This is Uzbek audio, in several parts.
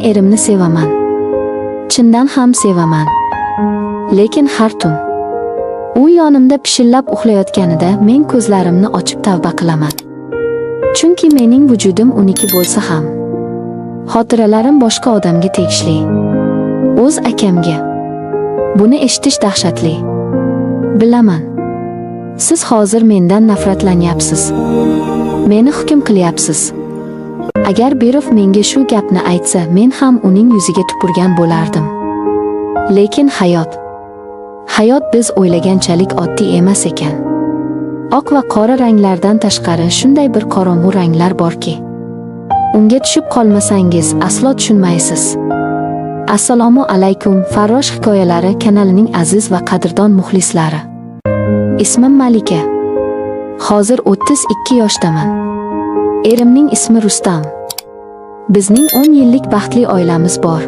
Erimni sevaman. Chindan ham sevaman. Lekin har tun u yonimda pishillab uxlayotganida men ko'zlarimni ochib tavba qilaman. Chunki mening vujudim uniki bo'lsa ham xotiralarim boshqa odamga tegishli. O'z akamga. Buni eshitish dahshatli. Bilaman. Siz hozir mendan nafratlanyapsiz. Meni hukm qilyapsiz. Agar Berov menga shu gapni aytsa, men ham uning yuziga tupurgan bo'lardim. Lekin hayot biz o'ylaganchalik oddiy emas ekan. Oq va qora ranglardan tashqari shunday bir qorong'u ranglar borki, unga tushib qolmasangiz aslo tushunmaysiz. Assalomu alaykum, Farrosh hikoyalari kanalining aziz va qadrdon muxlislari. Ismim Malika. Hozir 32 yoshdaman. Erimning ismi Rustam. Bizning 10 yillik baxtli oilamiz bor.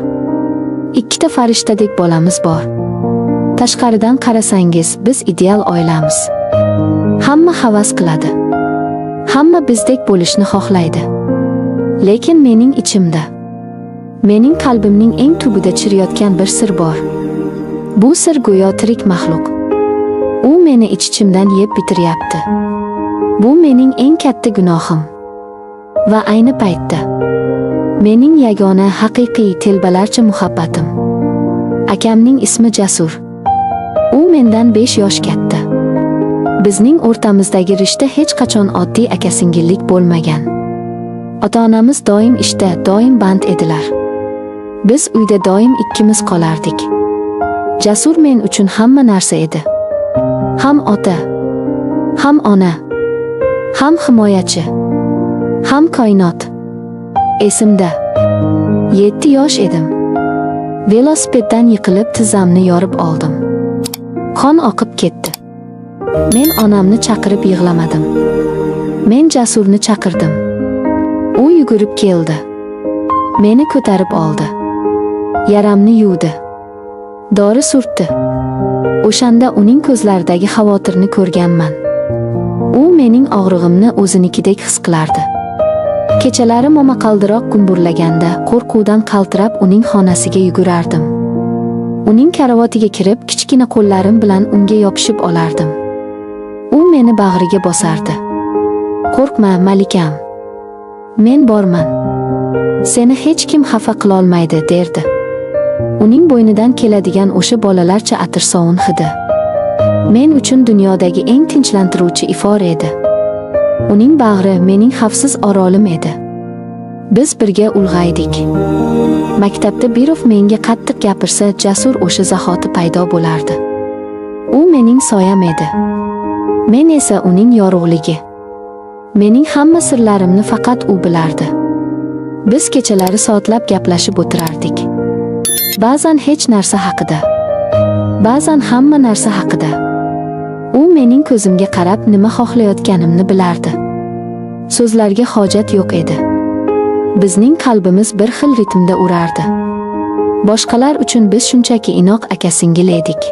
2 ta farishtadek bolamiz bor. Tashqaridan qarasangiz biz ideal oilamiz. Hamma havas qiladi. Hamma bizdek bo'lishni xohlaydi. Lekin mening ichimda, mening qalbimning eng tubida chiriyotgan bir sir bor. Bu sir go'yo tirik maxluq. U meni ich-ichimdan yeb bitiryapti. Bu mening eng katta gunohim. Va ayni paytda mening yagona haqiqiy telbalarcha muhabbatim. Akamning ismi Jasur. U mendan 5 yosh katta. Bizning o'rtamizdagi rishta hech qachon oddiy aka-singillik bo'lmagan. Ota-onamiz doim ishda, doim band edilar. Biz uyda doim ikkimiz qolardik. Jasur men uchun hamma narsa edi. Ham ota, ham ona, ham himoyachi, ham koinot. Esimda 7 yosh edim. Velosipeddan yiqilib tizzamni yorib oldim. Qon oqib ketdi. Men onamni chaqirib yig'lamadim. Men Jasurni chaqirdim. U yugurib keldi. Meni ko'tarib oldi. Yaramni yuvdi. Dori surtdi. O'shanda uning ko'zlaridagi xavotirni ko'rganman. U mening og'rig'imni o'zinikidek his qilardi. Kechalari momaqaldiroq gumburlaganda qo'rquvdan qaltirab uning xonasiga yugurardim. Uning karavotiga kirib, kichkina qo'llarim bilan unga yopishib olardim. U meni bag'riga bosardi. "Qo'rqma, Malikam. Men borman. Seni hech kim xafa qila olmaydi", derdi. Uning bo'ynidan keladigan o'sha bolalarcha atirsovun hidi men uchun dunyodagi eng tinchlantiruvchi ifor edi. Uning bag'ri mening xavfsiz orolim edi. Biz birga ulg'aydik. Maktabda Berov menga qattiq gapirsa, Jasur o'sha zahoti paydo bo'lardi. U mening soyam edi. Men esa uning yorug'ligi. Mening hamma sirlarimni faqat u bilardi. Biz kechalari soatlab gaplashib o'tirardik. Ba'zan hech narsa haqida, ba'zan hamma narsa haqida. U mening ko'zimga qarab nima xohlayotganimni bilardi. So'zlarga hojat yo'q edi. Bizning qalbimiz bir xil ritmda urardi. Boshqalar uchun biz shunchaki inoq aka-singil edik.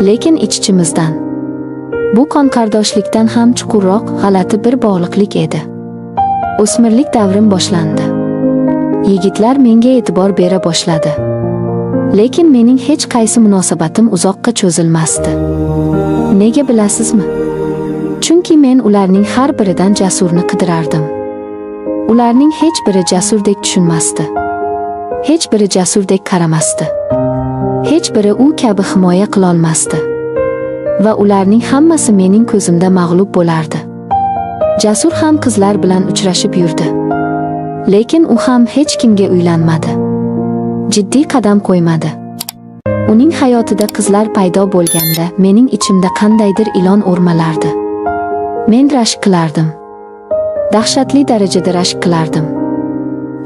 Lekin ich-ichimizdan bu qon qardoshlikdan ham chuqurroq g'alati bir bog'liqlik edi. O'smirlik davrim boshlandi. Yigitlar menga e'tibor bera boshladi. Lekin mening hech qaysi munosabatim uzoqqa cho'zilmasdi. Nega bilasizmi? Chunki men ularning har biridan Jasurni qidirardim. Ularning hech biri Jasurdek tushunmasdi. Hech biri Jasurdek qaramasdi. Hech biri u kabi himoya qila olmasdi. Va ularning hammasi mening ko'zimda mag'lub bo'lardi. Jasur ham qizlar bilan uchrashib yurdi. Lekin u ham hech kimga uylanmadi. Jiddiy qadam qo'ymadi. Uning hayotida qizlar paydo bo'lganda mening ichimda qandaydir ilon o'rmalardi. Men rashk qilardim. Dahshatli darajada rashk qilardim.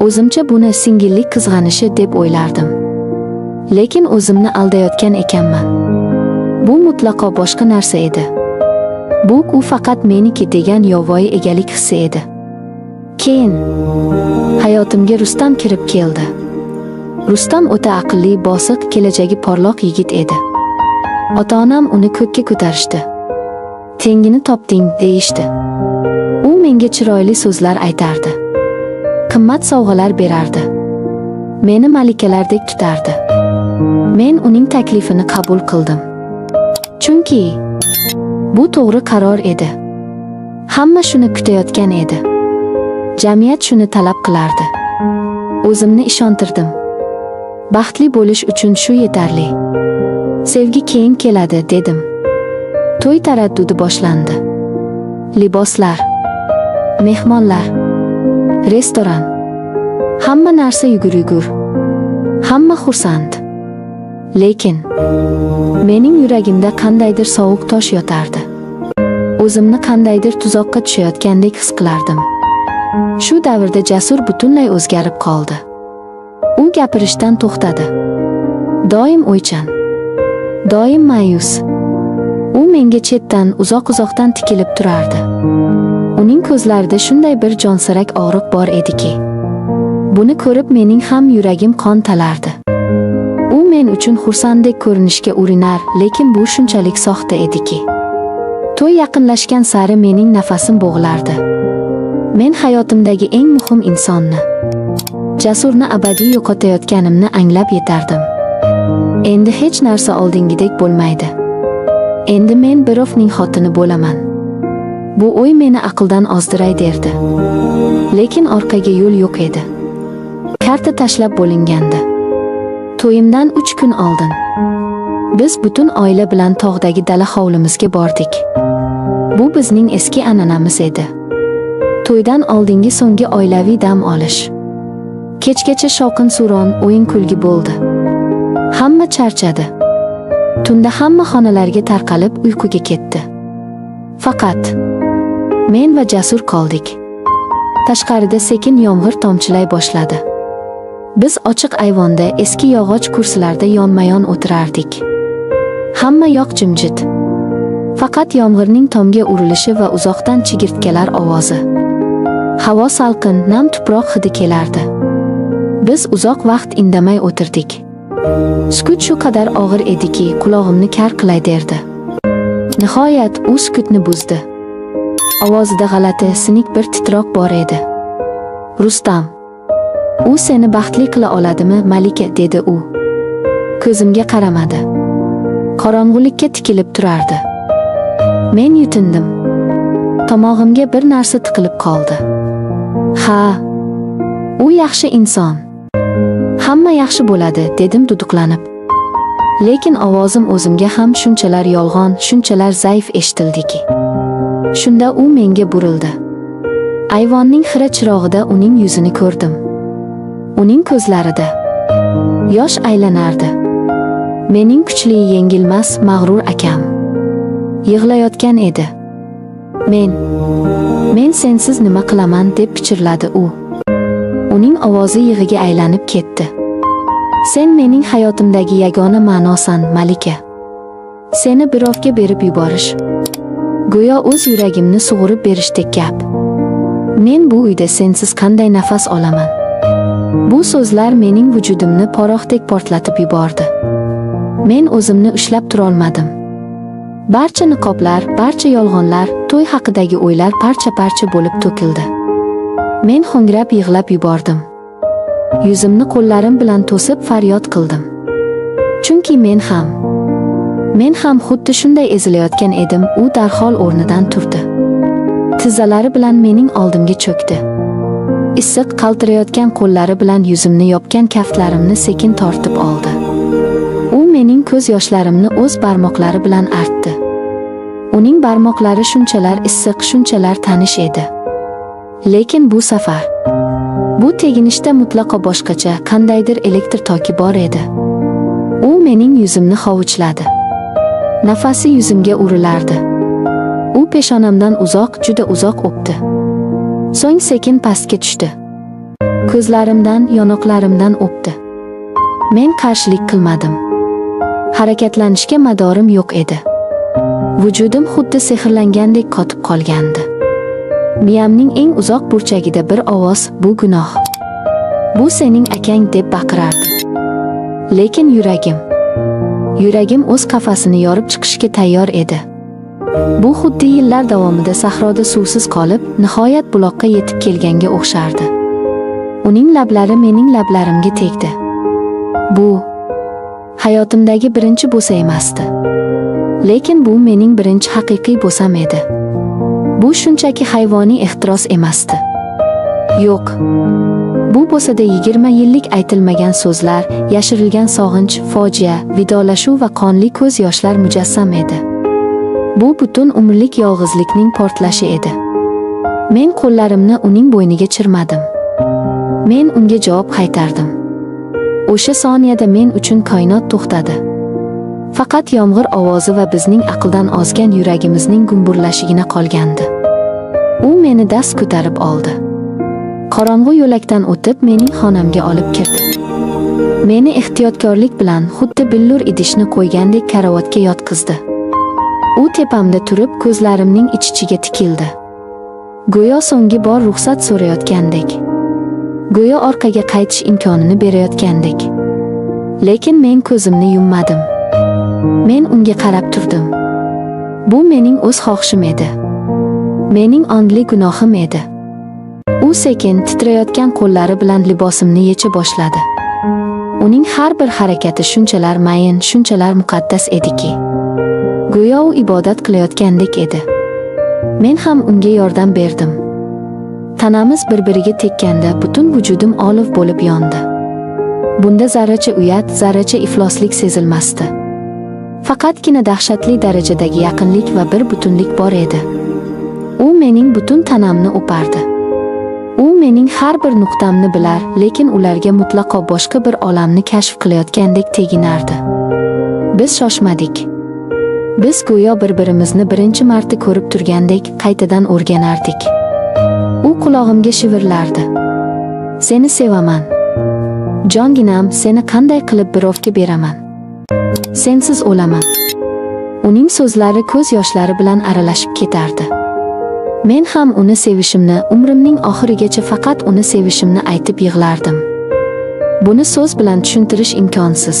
O'zimcha buni singillik qizg'anishi deb o'ylardim. Lekin o'zimni aldayotgan ekanman. Bu mutlaqo boshqa narsa edi. Bu u faqat meniki degan yovvoyi egalik hissi edi. Keyin hayotimga Rustam kirib keldi. Rustam o'ta aqlli, bosiq, kelajagi porloq yigit edi. Ota-onam uni ko'kka ko'tarishdi. Tengini topding, deyishdi. U menga chiroyli so'zlar aytardi. Qimmat sovg'alar berardi. Meni malikalardek tutardi. Men uning taklifini qabul qildim. Chunki bu to'g'ri qaror edi. Hamma shuni kutayotgan edi. Jamiyat shuni talab qilardi. O'zimni ishontirdim. Baxtli bo'lish uchun shu yetarli. Sevgi keyin keladi, dedim. To'y taraddudi boshlandi. Liboslar, mehmonlar, restoran. Hamma narsa yugur-yugur. Hamma xursand. Lekin mening yuragimda qandaydir sovuq tosh yotardi. O'zimni qandaydir tuzoqqa tushayotgandek his qilardim. Shu davrda Jasur butunlay o'zgarib qoldi. U gapirishdan to'xtadi. Doim o'ychan, doim ma'yus. U menga chetdan, uzoq-uzoqdan tikilib turardi. Uning ko'zlarida shunday bir jonsirak og'riq bor ediki, buni ko'rib mening ham yuragim qon talardi. U men uchun xursandek ko'rinishga urinar, lekin bu shunchalik soxta ediki. To'y yaqinlashgan sari mening nafasim bo'g'lardi. Men hayotimdagi eng muhim insonni, Jasurni abadiy yo'qotayotganimni anglab yetardim. Endi hech narsa oldingidek bo'lmaydi. Endi men birovning xotini bo'laman. Bu o'y meni aqldan ozdiray derdi. Lekin orqaga yo'l yo'q edi. Karta tashlab bo'lingandi. To'yimdan 3 kun oldin biz butun oila bilan tog'dagi dala hovlimizga bordik. Bu bizning eski an'anamiz edi. To'ydan oldingi so'nggi oilaviy dam olish. Kechgacha shovqin-suron, o'yin-kulgi bo'ldi. Hamma charchadi. Tunda hamma xonalarga tarqalib uyquga ketdi. Faqat men va Jasur qoldik. Tashqarida sekin yomg'ir tomchilay boshladi. Biz ochiq ayvonda eski yog'och kursilarda yonma-yon o'tirardik. Hamma yoq jimjit. Faqat yomg'irning tomga urilishi va uzoqdan chigirtkalar ovozi. Havo salqin, nam tuproq hidi kelardi. Biz uzoq vaqt indamay o'tirdik. Sukut shu qadar og'ir ediki, qulog'imni kar qilay derdi. Nihoyat u sukutni buzdi. Ovozida g'alati, sinik bir titroq bor edi. Rustam, u seni baxtli qila oladimi, Malika, dedi u. Ko'zimga qaramadi. Qorong'ulikka tikilib turardi. Men yutindim. Tomog'imga bir narsa tiqilib qoldi. Ha, u yaxshi inson. Hamma yaxshi bo'ladi, dedim duduqlanib. Lekin ovozim o'zimga ham shunchalar yolg'on, shunchalar zaif eshitildiki. Shunda u menga burildi. Ayvonning xira chirog'ida uning yuzini ko'rdim. Uning ko'zlarida yosh aylanardi. Mening kuchli, yengilmas, mag'rur akam yig'layotgan edi. Men sensiz nima qilaman, deb pichirladi u. Uning ovozi yig'iga aylanib ketdi. Sen mening hayotimdagi yagona ma'nosan, Malika. Seni birovga berib yuborish, go'yo o'z yuragimni sug'urib berishdek gap. Men bu uyda sensiz qanday nafas olaman? Bu so'zlar mening vujudimni poroxdek portlatib yubordi. Men o'zimni ushlab tura olmadim. Barcha niqoblar, barcha yolg'onlar, to'y haqidagi o'ylar parcha-parcha bo'lib to'kildi. Men ho'ngrab yig'lab yubordim. Yuzimni qo'llarim bilan to'sib faryod qildim. Chunki men ham xuddi shunday ezilayotgan edim. U darhol o'rnidan turdi. Tizzalari bilan mening oldimga cho'kdi. Issiq qaltirayotgan qo'llari bilan yuzimni yopgan kaftlarimni sekin tortib oldi. U mening ko'z yoshlarimni o'z barmoqlari bilan artdi. Uning barmoqlari shunchalar issiq, shunchalar tanish edi. Lekin bu safar bu teginishda mutlaqo boshqacha, qandaydir elektr toki bor edi. U mening yuzimni hovuchladi. Nafasi yuzimga urilardi. U peshonamdan uzoq, juda uzoq o'pdi. So'ng sekin pastga tushdi. Ko'zlarimdan, yonoqlarimdan o'pdi. Men qarshilik qilmadim. Harakatlanishga madorim yo'q edi. Vujudim xuddi sehrlangandek qotib qolgandi. Miyamning eng uzoq burchagida bir ovoz, bu gunoh. Bu sening akang, deb baqirardi. Lekin yuragim o'z qafasini yorib chiqishga tayyor edi. Bu xuddi yillar davomida sahroda suvsiz qolib, nihoyat buloqqa yetib kelganga o'xshardi. Uning lablari mening lablarimga tegdi. Bu hayotimdagi birinchi bo'sa emasdi. Lekin bu mening birinchi haqiqiy bo'sam edi. Bu shunchaki hayvoniy ehtiros emasdi. Yo'q. Bu bo'lsada 20 yillik aytilmagan so'zlar, yashirilgan sog'inch, fojia, vidolashuv va qonli ko'z yoshlar mujassam edi. Bu butun umrlik yolg'izlikning portlashi edi. Men qo'llarimni uning bo'yniga chirmadim. Men unga javob qaytardim. O'sha soniyada men uchun koinot to'xtadi. Faqat yomg'ir ovozi va bizning aqldan ozgan yuragimizning gumburlashigina qolgandi. U meni dast ko'tarib oldi. Qorong'u yo'lakdan o'tib mening xonamga olib kirdi. Meni ehtiyotkorlik bilan xuddi billur idishni qo'ygandek karavotga yotqizdi. U tepamda turib ko'zlarimning ich-ichiga tikildi. Go'yo so'nggi bor ruxsat so'rayotgandek. Go'yo orqaga qaytish imkonini berayotgandek. Lekin men ko'zimni yummadim. Men unga qarab turdim. Bu mening o'z xohishim edi. Mening ongli gunohim edi. U sekin titrayotgan qo'llari bilan libosimni yecha boshladi. Uning har bir harakati shunchalar mayin, shunchalar muqaddas ediki. Go'yo u ibodat qilayotgandek edi. Men ham unga yordam berdim. Tanamiz bir-biriga tekkanda butun vujudim olov bo'lib yondi. Bunda zarracha uyat, zarracha ifloslik sezilmasdi. Faqatgina dahshatli darajadagi yaqinlik va bir butunlik bor edi. U mening butun tanamni o'pardi. U mening har bir nuqtamni bilar, lekin ularga mutlaqo boshqa bir olamni kashf qilayotgandek teginardi. Biz shoshmadik. Biz go'yo bir-birimizni birinchi marta ko'rib turgandek qaytadan o'rganardik. U qulog'imga shivirlardi. Seni sevaman. Jonginam, seni qanday qilib birovga beraman? Sensiz o'laman. Uning so'zlari ko'z yoshlari bilan aralashib ketardi. Men ham uni sevishimni, umrimning oxirigacha faqat uni sevishimni aytib yig'lardim. Buni so'z bilan tushuntirish imkonsiz.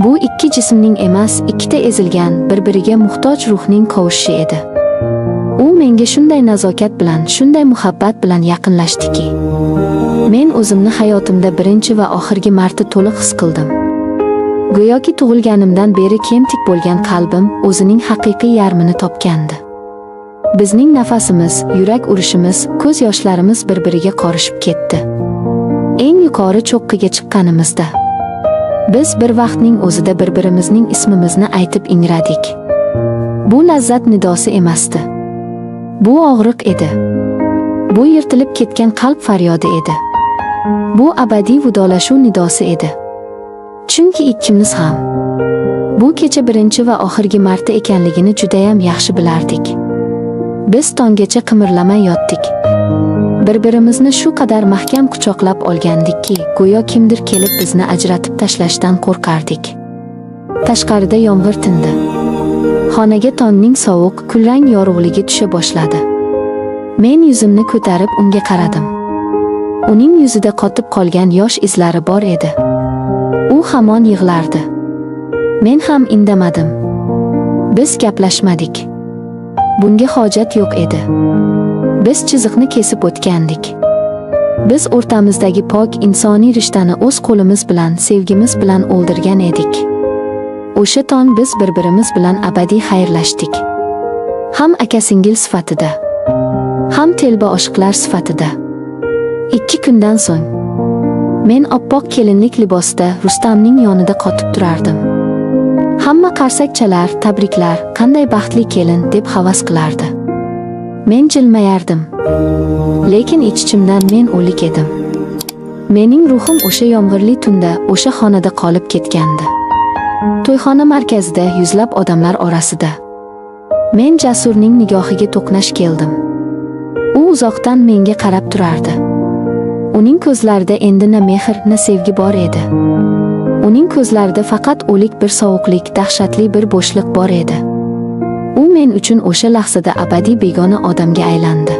Bu ikki jismning emas, ikkita ezilgan, bir-biriga muhtoj ruhning qovushishi edi. U menga shunday nazokat bilan, shunday muhabbat bilan yaqinlashdiki, men o'zimni hayotimda birinchi va oxirgi marta to'liq his qildim. Go'yoki tug'ilganimdan beri kemtik bo'lgan qalbim o'zining haqiqiy yarmini topgandi. Bizning nafasimiz, yurak urishimiz, ko'z yoshlarimiz bir-biriga qorishib ketdi. Eng yuqori cho'qqiga chiqqanimizda biz bir vaqtning o'zida bir-birimizning ismimizni aytib ingradik. Bu lazzat nidosi emasdi. Bu og'riq edi. Bu yirtilib ketgan qalb faryodi edi. Bu abadiy vidolashuv nidosi edi. Chunki ikkimiz ham bu kecha birinchi va oxirgi marta ekanligini judayam yaxshi bilardik. Biz tonggacha qimirlamay yotdik. Bir-birimizni shu qadar mahkam quchoqlab olgandikki, go'yo kimdir kelib bizni ajratib tashlashdan qo'rqardik. Tashqarida yomg'ir tindi. Xonaga tongning sovuq, kulrang yorug'ligi tusha boshladi. Men yuzimni ko'tarib unga qaradim. Uning yuzida qotib qolgan yosh izlari bor edi. U hamon yig'lardi. Men ham indamadim. Biz gaplashmadik. Bunga hojat yo'q edi. Biz chiziqni kesib o'tgandik. Biz o'rtamizdagi pok insoniy rishtani o'z qo'limiz bilan, sevgimiz bilan o'ldirgan edik. O'sha tong biz bir-birimiz bilan abadiy xayrlashdik. Ham aka-singil sifatida, ham telba oshiqlar sifatida. 2 kundan so'ng men oppoq kelinlik libosida Rustamning yonida qotib turardim. Hamma qarsakchalar, tabriklar, qanday baxtli kelin deb havas qilardi. Men jilmayardim. Lekin ich-ichimdan men o'lik edim. Mening ruhim o'sha yomg'irli tunda, o'sha xonada qolib ketgandi. To'yxona markazida yuzlab odamlar orasida men Jasurning nigohiga to'qnash keldim. U uzoqdan menga qarab turardi. Uning ko'zlarida endi na mehr, na sevgi bor edi. Uning ko'zlarida faqat o'lik bir sovuqlik, dahshatli bir bo'shliq bor edi. U men uchun o'sha lahzada abadiy begona odamga aylandi.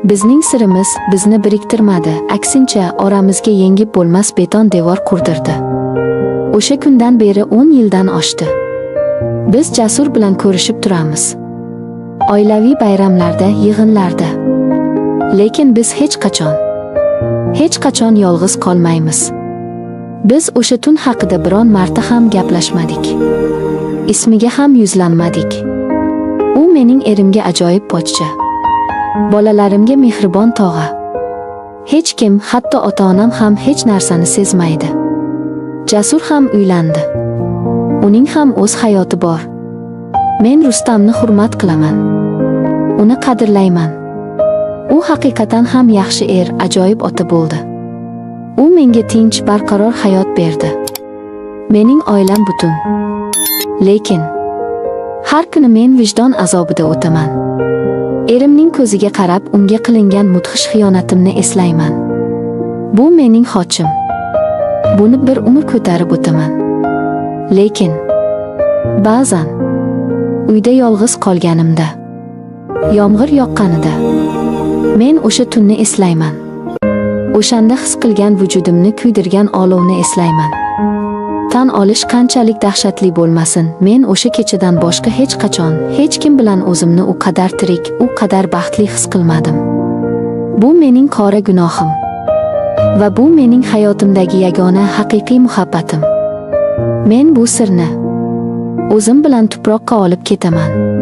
Bizning sirimiz bizni biriktirmadi, aksincha oramizga yengib bo'lmas beton devor qurdirdi. O'sha kundan beri 10 yildan oshdi. Biz Jasur bilan ko'rishib turamiz. Oilaviy bayramlarda, yig'inlarda. Lekin biz hech qachon Hech qachon yolg'iz qolmaymiz. Biz o'sha tun haqida biron marta ham gaplashmadik. Ismiga ham yuzlanmadik. U mening erimga ajoyib pochcha. Bolalarimga mehribon tog'a. Hech kim, hatto ota-onam ham hech narsani sezmaydi. Jasur ham uylandi. Uning ham o'z hayoti bor. Men Rustamni hurmat qilaman. Uni qadrlayman. U haqiqatan ham yaxshi er, ajoyib ota bo'ldi. U menga tinch, barqaror hayot berdi. Mening oilam butun. Lekin har kuni men vijdon azobida o'taman. Erimning ko'ziga qarab, unga qilingan mudhish xiyonatimni eslayman. Bu mening xochim. Buni bir umr ko'tarib o'taman. Lekin ba'zan uyda yolg'iz qolganimda, yomg'ir yoqqanida men o'sha tunni eslayman. O'shanda his qilgan vujudimni kuydirgan olovni eslayman. Tan olish qanchalik dahshatli bo'lmasin, men o'sha kechadan boshqa hech qachon, hech kim bilan o'zimni u qadar tirik, u qadar baxtli his qilmadim. Bu mening qora gunohim. Va bu mening hayotimdagi yagona haqiqiy muhabbatim. Men bu sirni o'zim bilan tuproqqa olib ketaman.